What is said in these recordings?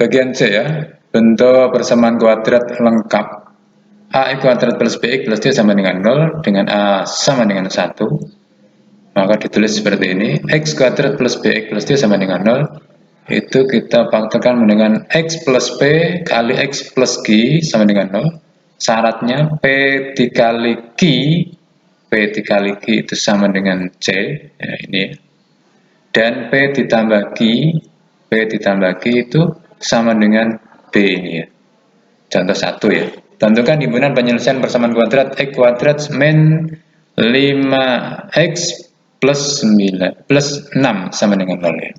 Bagian C ya, bentuk persamaan kuadrat lengkap. A kuadrat plus BX plus D sama dengan 0, dengan A sama dengan 1. Maka ditulis seperti ini, X kuadrat plus BX plus D sama dengan 0. Itu kita faktorkan dengan X plus P kali X plus Q sama dengan 0. Syaratnya P dikali Q itu sama dengan C, ya, ini. Dan P ditambah Q itu sama dengan B ini ya. Contoh 1 ya. Tentukan himpunan penyelesaian persamaan kuadrat X kuadrat min 5X plus 9 plus 6 sama dengan 0 ya.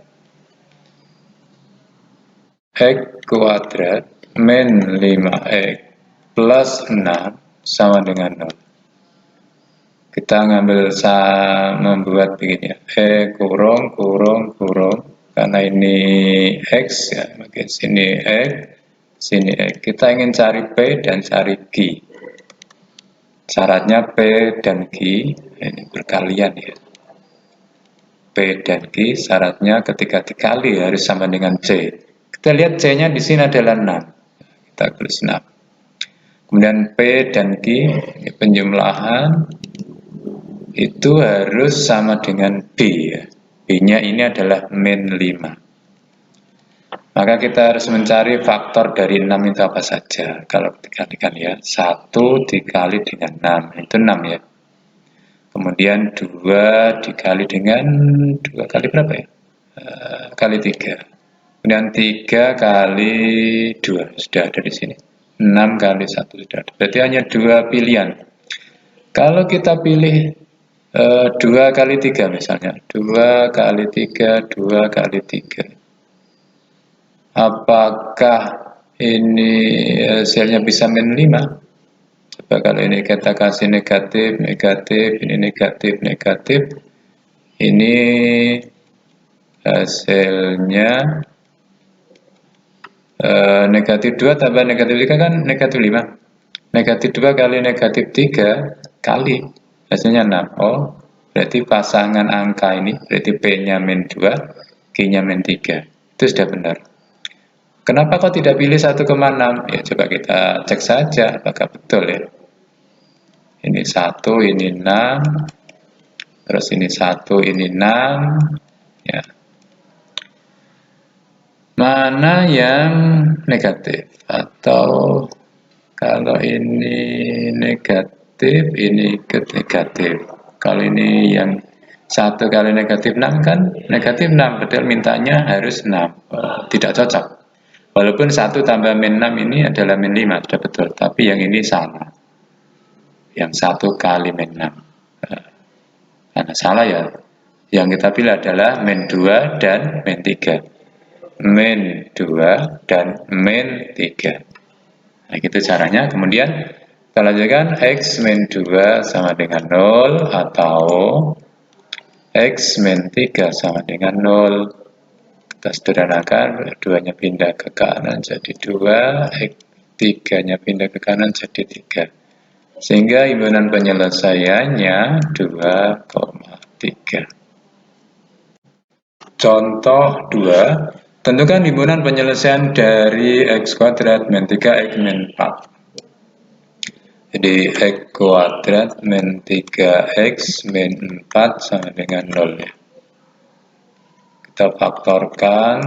X kuadrat min 5X plus 6 sama dengan 0. Kita membuat begini ya. Kurung karena ini X ya, maka sini X, sini X. Kita ingin cari P dan cari Q. Syaratnya P dan Q ini berkalian ya. P dan Q syaratnya ketika dikali harus sama dengan C. Kita lihat C-nya di sini adalah 6. Kita tulis 6. Kemudian P dan Q ini penjumlahan itu harus sama dengan B ya. B-nya ini adalah min 5. Maka kita harus mencari faktor dari 6 itu apa saja. Kalau dikalikan ya, 1 dikali dengan 6, itu 6 ya. Kemudian 2 dikali dengan 2 kali berapa ya? Kali 3. Kemudian 3 kali 2 sudah ada di sini. 6 kali 1 sudah ada. Berarti hanya 2 pilihan. Kalau kita pilih 2 kali 3 misalnya, 2 kali 3, 2 kali 3. Apakah ini hasilnya bisa min 5? Coba kalau ini kita kasih negatif, ini negatif. Ini hasilnya negatif 2 tambah negatif 3 kan negatif 5. Negatif 2 kali negatif 3 kali hasilnya 6. Oh, berarti pasangan angka ini, berarti P-nya min 2, Q-nya min 3. Itu sudah benar. Kenapa kok tidak pilih 1,6? Ya coba kita cek saja apakah betul ya. Ini 1, ini 6. Terus ini 1, ini 6. Ya. Mana yang negatif? Atau kalau ini negatif, ini negatif. Kalau ini yang 1 kali negatif 6 kan negatif 6, padahal mintanya harus 6. Tidak cocok. Walaupun 1 tambah min 6 ini adalah min 5, sudah betul. Tapi yang ini salah. Yang 1 kali min 6. Karena salah ya. Yang kita pilih adalah min 2 dan min 3. Min 2 dan min 3. Nah, gitu caranya. Kemudian kita lanjutkan X min 2 sama dengan 0 atau X min 3 sama dengan 0. Kita sederhanakan, 2-nya pindah ke kanan jadi 2, X 3-nya pindah ke kanan jadi 3. Sehingga himpunan penyelesaiannya 2,3. Contoh 2, tentukan himpunan penyelesaian dari X kuadrat min 3X min 4. Jadi X kuadrat min 3X min 4 sama dengan 0 ya. Kita faktorkan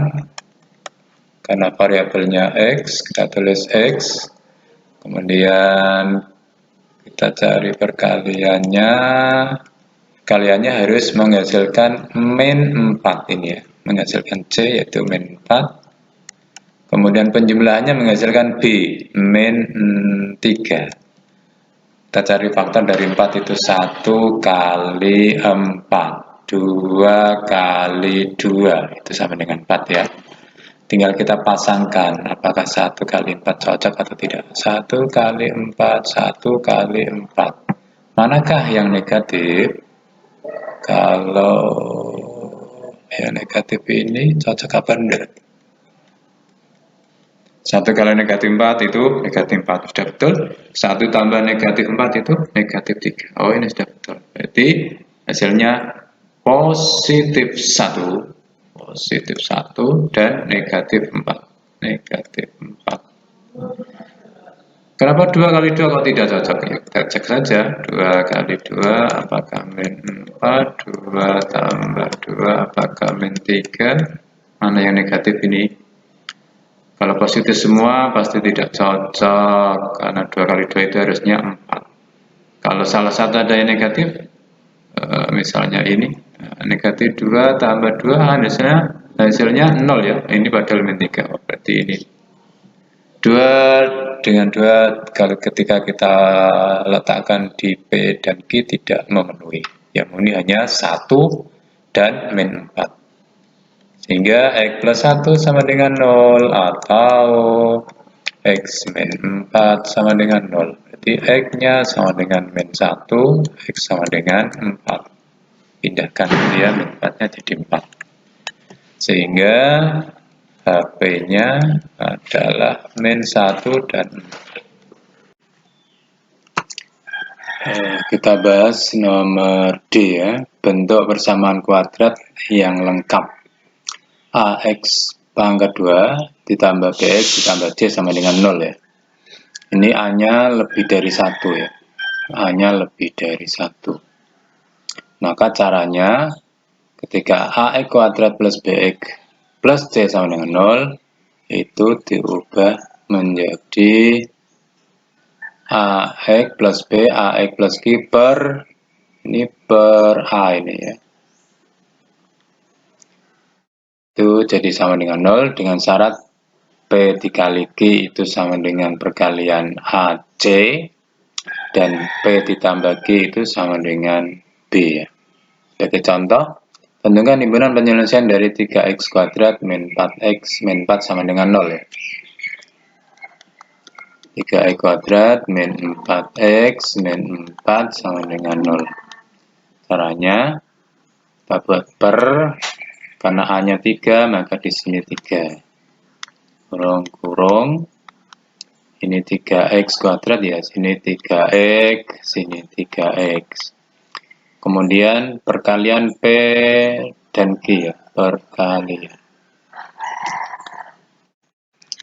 karena variabelnya X, kita tulis X, kemudian kita cari perkaliannya. Kaliannya harus menghasilkan min 4 ini ya, menghasilkan C yaitu min 4. Kemudian penjumlahannya menghasilkan B min 3. Kita cari faktor dari 4 itu 1 kali 4. 2 kali 2 itu sama dengan 4 ya. Tinggal kita pasangkan apakah 1 kali 4 cocok atau tidak. 1 kali 4, 1 kali 4. Manakah yang negatif? Kalau yang negatif ini cocok apa enggak? 1 kali negatif 4 itu negatif 4, sudah betul. 1 tambah negatif 4 itu negatif 3. Oh, ini sudah betul. Berarti hasilnya positif 1 dan negatif 4. negatif 4. Kenapa 2 kali 2 kok tidak cocok? Ya, kita cek saja. 2 kali 2 apakah min 4? 2 tambah 2 apakah min 3? Mana yang negatif ini? Kalau positif semua pasti tidak cocok, karena 2 kali 2 itu harusnya 4. Kalau salah satu ada yang negatif, misalnya ini, negatif 2 tambah 2 hasilnya 0 ya. Ini padahal min 3, berarti ini 2 dengan 2 kalau ketika kita letakkan di P dan Q tidak memenuhi. Yang memenuhi hanya 1 dan min 4. Sehingga X plus 1 sama dengan 0 atau X min 4 sama dengan 0. Berarti X-nya sama dengan min 1, X sama dengan 4. Pindahkan dia min 4-nya jadi 4. Sehingga HP-nya adalah min 1 dan 4. Kita bahas nomor D ya, bentuk persamaan kuadrat yang lengkap. AX pangkat 2 ditambah BX ditambah D sama dengan 0 ya. Ini A-nya lebih dari 1 ya. A-nya lebih dari 1. Maka caranya ketika AX kuadrat plus BX plus C sama dengan 0 itu diubah menjadi AX plus B, AX plus Q per ini per A ini ya. Itu jadi sama dengan 0 dengan syarat P dikali Q itu sama dengan perkalian AC dan P ditambah Q itu sama dengan B ya. Sebagai contoh, tentukan himpunan penyelesaian dari 3x kuadrat min 4x min 4 sama dengan 0 ya. 3x kuadrat min 4x min 4 sama dengan 0. Caranya kita buat per, karena A-nya 3 maka di sini 3. Kurung, ini 3x kuadrat ya, sini 3x, sini 3x. Kemudian perkalian P dan Q ya, perkalian.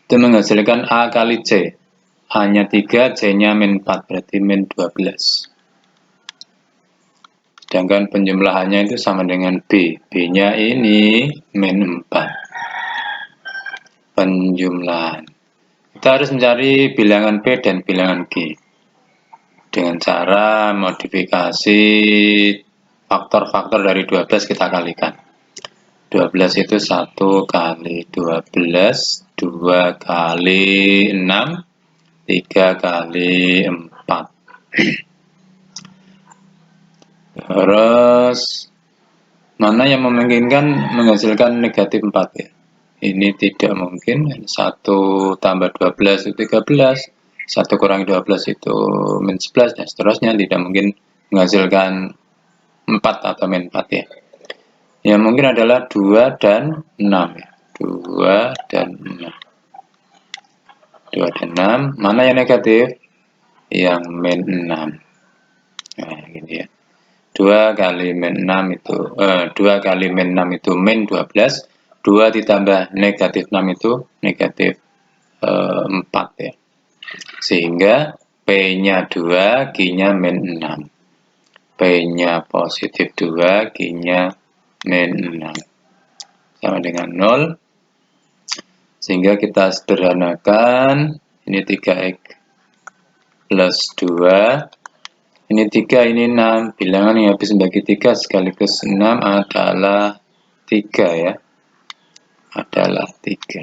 Itu menghasilkan A kali C. A-nya 3, C-nya min 4, berarti min 12. Sedangkan penjumlahannya itu sama dengan B. B-nya ini min 4. Penjumlahan. Kita harus mencari bilangan P dan bilangan Q. Dengan cara modifikasi faktor-faktor dari 12 kita kalikan. 12 itu 1 kali 12, 2 kali 6, 3 kali 4. Terus, mana yang memungkinkan menghasilkan negatif 4 ya? Ini tidak mungkin, 1 tambah 12 itu 13. 1 kurangi 12 itu min 11 dan seterusnya, tidak mungkin menghasilkan 4 atau min 4 ya. Yang mungkin adalah 2 dan 6 ya. 2 dan 6. 2 dan 6, mana yang negatif? Yang min 6. Nah, gini ya. 2 kali min 6 itu 2 kali min 6 itu min 12. 2 ditambah negatif 6 itu negatif 4 ya. Sehingga P-nya 2, Q-nya min 6. P-nya positif 2, Q-nya min 6. Sama dengan 0. Sehingga kita sederhanakan. Ini 3x plus 2. Ini 3, ini 6. Bilangan yang habis bagi 3 sekaligus 6 adalah 3 ya. Adalah 3.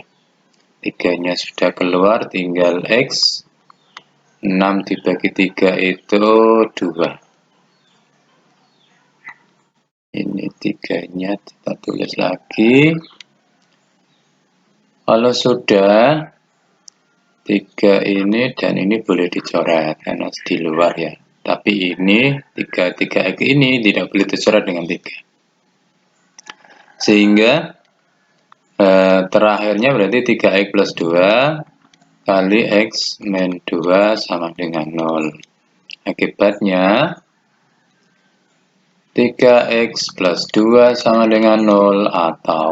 3-nya sudah keluar, tinggal X. 6 dibagi 3 itu 2. Ini 3-nya kita tulis lagi. Kalau sudah 3 ini dan ini boleh dicoret karena di luar ya. Tapi ini 3x ini tidak boleh dicoret dengan 3. Sehingga terakhirnya berarti 3x plus 2 kali X min 2 sama dengan 0. Akibatnya 3x plus 2 sama dengan 0 atau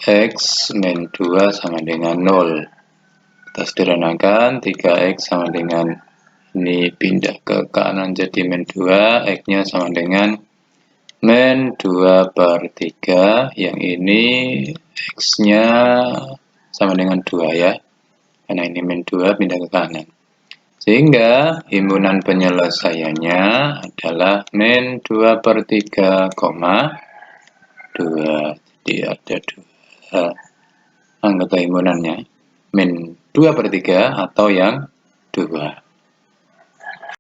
X min 2 sama dengan 0. Kita sederhanakan, 3X sama dengan, ini pindah ke kanan jadi min 2, X-nya sama dengan min 2 per 3, yang ini X-nya sama dengan 2 ya, karena ini min 2 pindah ke kanan. Sehingga himpunan penyelesaiannya adalah min 2 per 3, 2. Jadi ada 2 anggota himpunannya, min 2 per 3 atau yang 2.